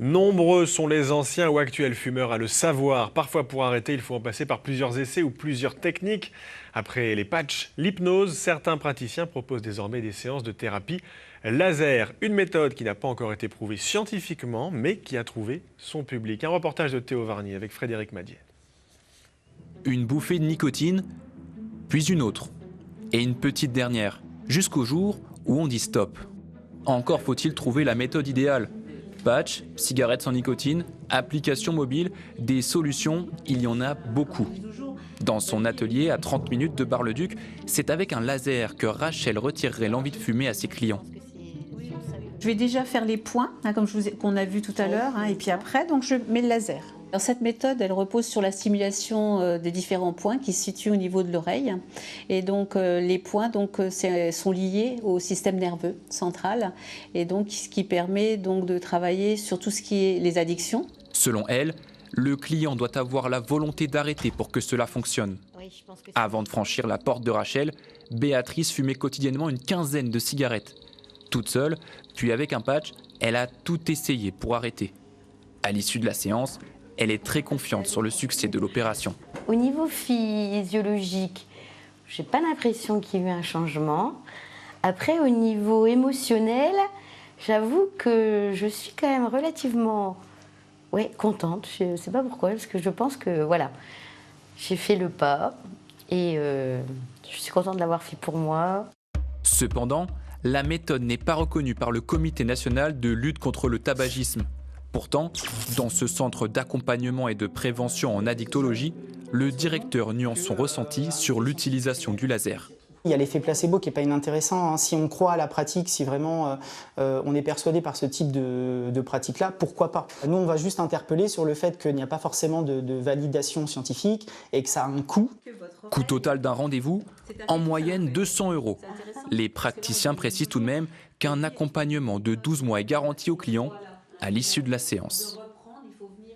Nombreux sont les anciens ou actuels fumeurs à le savoir. Parfois, pour arrêter, il faut en passer par plusieurs essais ou plusieurs techniques. Après les patchs, l'hypnose, certains praticiens proposent désormais des séances de thérapie laser. Une méthode qui n'a pas encore été prouvée scientifiquement, mais qui a trouvé son public. Un reportage de Théo Varnier avec Frédéric Madier. Une bouffée de nicotine, puis une autre, et une petite dernière, jusqu'au jour où on dit stop. Encore faut-il trouver la méthode idéale. Patch, cigarettes sans nicotine, applications mobiles, des solutions, il y en a beaucoup. Dans son atelier à 30 minutes de Bar-le-Duc, c'est avec un laser que Rachel retirerait l'envie de fumer à ses clients. Je vais déjà faire les points, comme qu'on a vu tout à l'heure, et puis après, donc je mets le laser. Alors, cette méthode, elle repose sur la stimulation des différents points qui se situent au niveau de l'oreille. Et donc, les points sont liés au système nerveux central, et donc ce qui permet donc de travailler sur tout ce qui est les addictions. Selon elle, le client doit avoir la volonté d'arrêter pour que cela fonctionne. Avant de franchir la porte de Rachel, Béatrice fumait quotidiennement une quinzaine de cigarettes. Toute seule, puis avec un patch, elle a tout essayé pour arrêter. À l'issue de la séance, elle est très confiante sur le succès de l'opération. Au niveau physiologique, je n'ai pas l'impression qu'il y ait eu un changement. Après, au niveau émotionnel, j'avoue que je suis quand même relativement contente. Je ne sais pas pourquoi, parce que je pense que voilà, j'ai fait le pas et je suis contente de l'avoir fait pour moi. Cependant, la méthode n'est pas reconnue par le Comité national de lutte contre le tabagisme. Pourtant, dans ce centre d'accompagnement et de prévention en addictologie, le directeur nuance son ressenti sur l'utilisation du laser. Il y a l'effet placebo qui n'est pas inintéressant. Si on croit à la pratique, si vraiment on est persuadé par ce type de pratique-là, pourquoi pas? Nous, on va juste interpeller sur le fait qu'il n'y a pas forcément de validation scientifique et que ça a un coût. Coût total d'un rendez-vous, en moyenne 200 €. Les praticiens précisent tout de même qu'un accompagnement de 12 mois est garanti aux clients à l'issue de la séance.